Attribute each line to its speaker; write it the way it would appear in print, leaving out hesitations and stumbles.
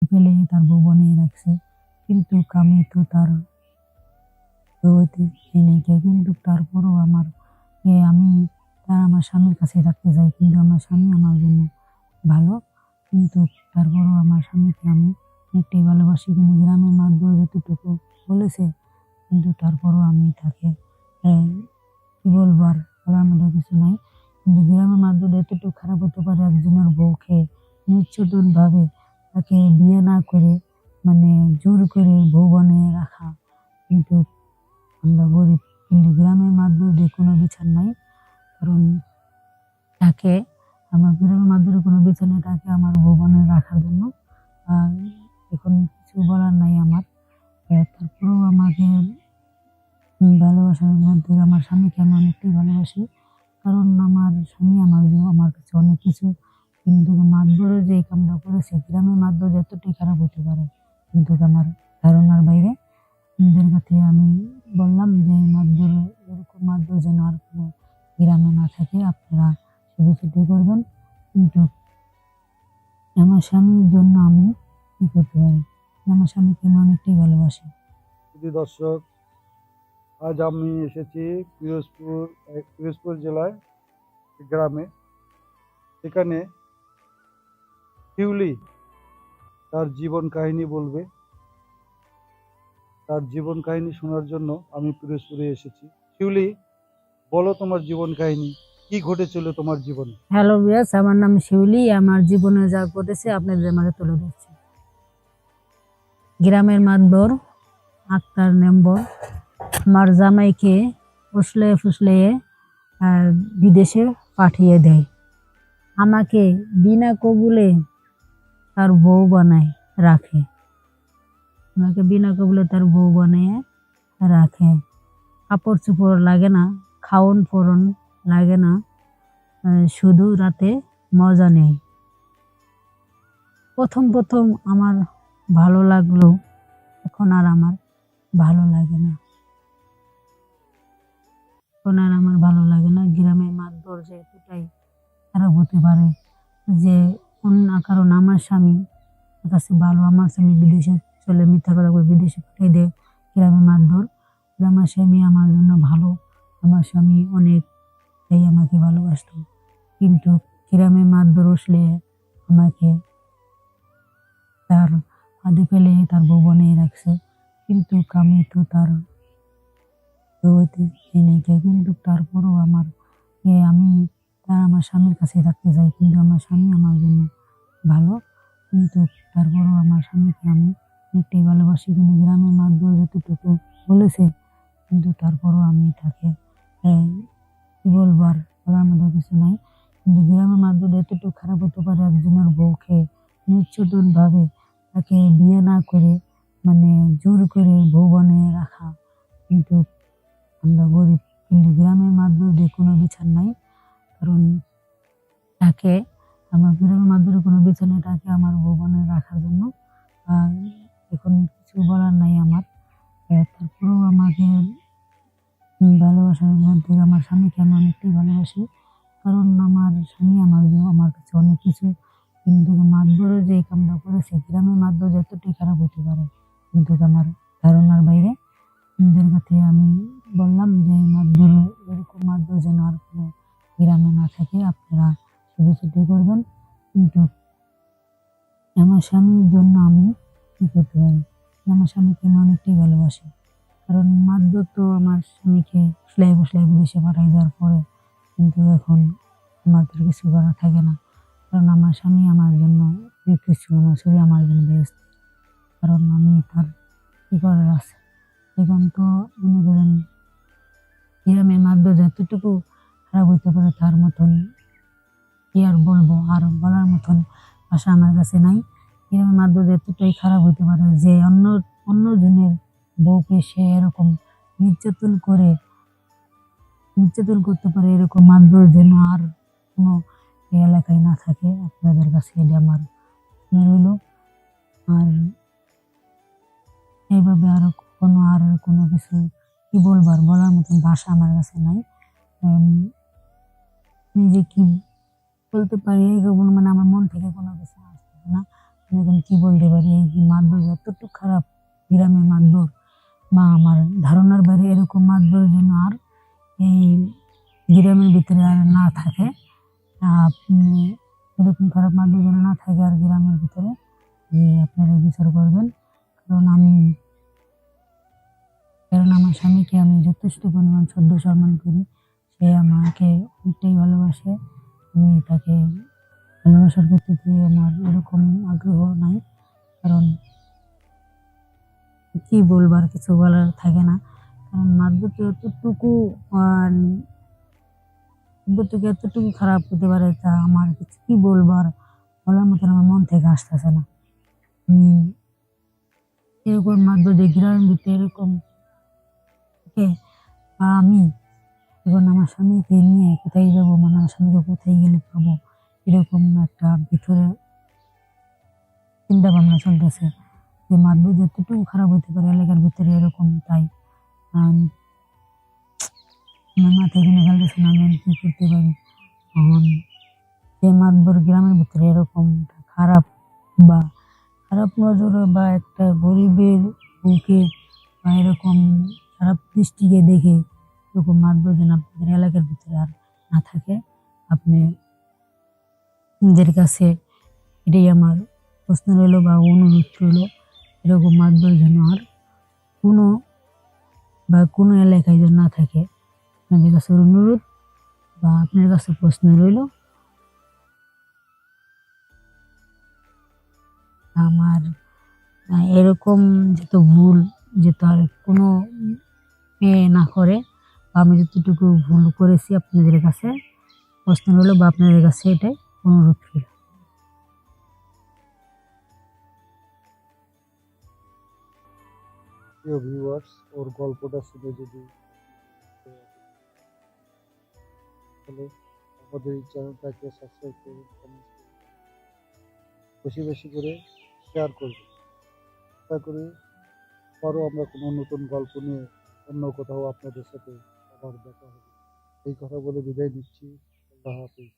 Speaker 1: ফেলে তার বউ বানিয়ে রাখছে, কিন্তু আমি তো তার হইতে চাই নাই কে, কিন্তু তারপরও আমি আমার স্বামীর কাছে রাখতে চাই, কিন্তু আমার স্বামী আমার জন্য ভালো। কিন্তু তারপরও আমার স্বামীকে আমি অনেকটাই ভালোবাসি, কিন্তু গ্রামের মাধ্যমে যতটুকু বলেছে, কিন্তু তারপরও আমি তাকে কি বলবো, আর বলার মতো কিছু নাই। কিন্তু গ্রামের মাধ্যমে এতটুকু খারাপ হতে পারে একজনের বউকে নির্যাতন ভাবে তাকে বিয়ে না করে, মানে জোর করে বউ বানিয়ে রাখা। কিন্তু আমরা গরিব, কিন্তু গ্রামের মাধ্যমে কোনো বিচার নাই। কারণ তাকে আমার গ্রামের মাধ্যমে কোনো বিচার নেই তাকে আমার বউ বানিয়ে রাখার জন্য। আর এখন কিছু বলার নাই আমার। তারপরেও আমাকে ভালোবাসার মধ্যে আমার স্বামীকে আমি অনেকটাই ভালোবাসি। কারণ আমার স্বামী আমার কাছে অনেক কিছু। কিন্তু মাতবরের যে এই কামটা করেছে, গ্রামের মাতবর যতটাই খারাপ হতে পারে, কিন্তু আমার ধারণার বাইরে। আপনাদের কাছে আমি বললাম যে এরকম মাতবর যেন আর কোনো গ্রামে না থাকে, আপনারা শুধু ছুটি করবেন। কিন্তু আমার স্বামীর জন্য আমি কি করতে পারি? আমার স্বামীকে আমি অনেকটাই ভালোবাসি।
Speaker 2: দর্শক, আজ আমি এসেছি পিরোজপুর জেলায় গ্রামে। সেখানে শিউলি তার জীবন কাহিনী বলবে। তার জীবন কাহিনী শোনার জন্য আমি পিরোজপুরে এসেছি। শিউলি, বলো তোমার জীবন কাহিনী, কি ঘটেছিল তোমার জীবনে?
Speaker 1: হ্যালো ভিউয়ার্স, আমার নাম শিউলি। আমার জীবনে যা ঘটেছে আপনাদের মাঝে তুলে ধরছি। গ্রামের মাতবর আক্তার মেম্বর আমার জামাইকে ফুসলে বিদেশে পাঠিয়ে দেয়। আমাকে বিনা কবুলে তার বউ বানায় রাখে। আমাকে বিনা কবুলে তার বউ বানিয়ে রাখে। কাপড় চোপড় লাগে না, খাওন পরন লাগে না, শুধু রাতে মজা নেই। প্রথম আমার ভালো লাগলো, এখন আর আমার ভালো লাগে না। এখন আর আমার ভালো লাগে না। গ্রামের মাতবর যে এতটাই খারাপ হতে পারে যে কারণ আমার স্বামী কাছে ভালো, আমার স্বামী বিদেশে চলে মিথ্যা কথা বলে বিদেশে পাঠিয়ে দেয় গ্রামের মাতবর। আমার স্বামী আমার জন্য ভালো, আমার স্বামী অনেকটাই আমাকে ভালোবাসতো, কিন্তু গ্রামের মাতবর আসলে আমাকে তার ফাঁদে ফেলে তার বউ বানিয়ে রাখছে। কিন্তু আমি তো তার হইতে চাই নাই কে, কিন্তু তারপরও আমি আমার স্বামীর কাছে রাখতে চাই, কিন্তু আমার স্বামী আমার জন্য ভালো। কিন্তু তারপরও আমার স্বামীকে আমি অনেকটাই ভালোবাসি, কিন্তু গ্রামের মাধ্যমে যতটুকু বলেছে, কিন্তু তারপরও আমি তাকে কি বলবো, আর বলার মতো কিছু নাই। কিন্তু গ্রামের মাধ্যমে এতটুকু খারাপ হতে পারে একজনের বউকে নির্যাতন ভাবে তাকে বিয়ে না করে, মানে জোর করে বউ বানিয়ে রাখা। কিন্তু আমরা গরিব, কিন্তু গ্রামের মাধ্যমে কোনো বিচার নাই। কারণ তাকে আমার গ্রামের মাধ্যমে কোনো বিচার নেই তাকে আমার বউ বানিয়ে রাখার জন্য। আর এখন কিছু বলার নাই আমার। তারপরেও আমাকে ভালোবাসার মধ্যে আমার স্বামীকে আমি অনেকটাই ভালোবাসি। কারণ আমার স্বামী আমার কাছে অনেক কিছু। কিন্তু মাতবরের যে এই কামটা করেছে, গ্রামের মাতবর যতটাই খারাপ হতে পারে, কিন্তু আমার ধারণার বাইরে। আপনাদের কাছে আমি বললাম যে এরকম মাতবর যেন আর কোনো গ্রামে না থাকে, আপনারা শুধু ছুটি করবেন। কিন্তু আমার স্বামীর জন্য আমি কি করতে পারি? আমার স্বামীকে আমি অনেকটাই ভালোবাসি। কারণ মাতবর তো আমার স্বামীকে ফুসলাই বিদেশে পাঠাই দেওয়ার পরে, কিন্তু এখন আমার তো আর কিছু করার থাকে না। কারণ আমার স্বামী আমার জন্য অনেক কিছু, আমার শরীর আমার জন্য বেস্ট। কারণ আমি তার কি করার আছে। এখন তো মনে করেন গ্রামের মাতবর যতটুকু খারাপ হইতে পারে, তার মতন কি আর বলবো, আর বলার মতন ভাষা আমার কাছে নাই। গ্রামের মাতবর এতটাই খারাপ হইতে পারে যে অন্য জনের বউকে সে এরকম নির্যাতন করতে পারে, এরকম মাতবর যেন আর কোনো এই এলাকায় না থাকে। আপনাদের কাছে এটা আমার রইল। আর এইভাবে আর কোনো কিছু কি বলবো, আর বলার মতন ভাষা আমার কাছে নাই। আমি যে কি বলতে পারি, মানে আমার মন থেকে কোনো কিছু আসতেছে না। আমি এখন কি বলতে পারি, এই যে মাতবর এতটুকু খারাপ গ্রামের মাতবর, বা আমার ধারণার বাইরে এরকম মাতবর যেন আর এই গ্রামের ভিতরে আর না থাকে। আপনি এরকম খারাপ মাতবর যেন না থাকে আর গ্রামের ভিতরে, যে আপনারা বিচার করবেন। কারণ আমার স্বামীকে আমি যথেষ্ট পরিমাণ শ্রদ্ধা সম্মান করি। সে আমাকে অনেকটাই ভালোবাসে। আমি তাকে ভালোবাসার প্রতি আমার এরকম আগ্রহ নাই। কারণ কি বলবার, কিছু বলার থাকে না। কারণ মাতবরকে এতটুকু আহ মাতবরকে এতটুকু খারাপ হতে পারে, তা আমার কিছু কি বলবার, বলার মতন আমার মন থেকে আসতেছে না। আমি এরকম মাতবর যে গ্রামের ভিতরে এরকম থাকে, বা আমি এখন আমার স্বামীকে নিয়ে কোথায় যাবো, মানে আমার স্বামীকে কোথায় গেলে পাবো, এরকম একটা ভিতরে চিন্তা ভাবনা চলতেছে। যে মাতবর যতটুকু খারাপ হতে পারে এলাকার ভিতরে এরকম, তাই আম, আমার মাথায় কিনে ফেলতেছে না, আমি কি করতে পারি এখন। যে মাতবর গ্রামের ভিতরে এরকম খারাপ, বা খারাপ নজরে, বা একটা গরিবের বুকে, বা এরকম খারাপ দৃষ্টিকে দেখে এরকম মাতবর যেন আপনাদের এলাকার ভিতরে আর না থাকে। আপনি নিজের কাছে এটাই আমার প্রশ্ন রইল বা অনুরোধ রইল, এরকম মাতবর যেন আর কোনো কোনো এলাকায় যেন না থাকে। আপনাদের কাছে অনুরোধ বা আপনার কাছে প্রশ্ন রইল। আমার এরকম যত ভুল যেন আর কোনো মেয়ে না করে, বা আমি যতটুকু ভুল করেছি আপনাদের কাছে প্রশ্ন রইল, বা আপনাদের কাছে এটাই অনুরোধ রইল।
Speaker 2: প্রিয় ভিউয়ার্স, ওর গল্পটা শুনে যদি তাহলে আমাদের এই চ্যানেলটাকে সাবস্ক্রাইব করুন, কমেন্ট করুন, বেশি বেশি করে শেয়ার করবেন। আশা করি আবারও আমরা কোনো নতুন গল্প নিয়ে অন্য কোথাও আপনাদের সাথে আবার দেখা হবে। এই কথা বলে বিদায় নিচ্ছি। আল্লাহ হাফিজ।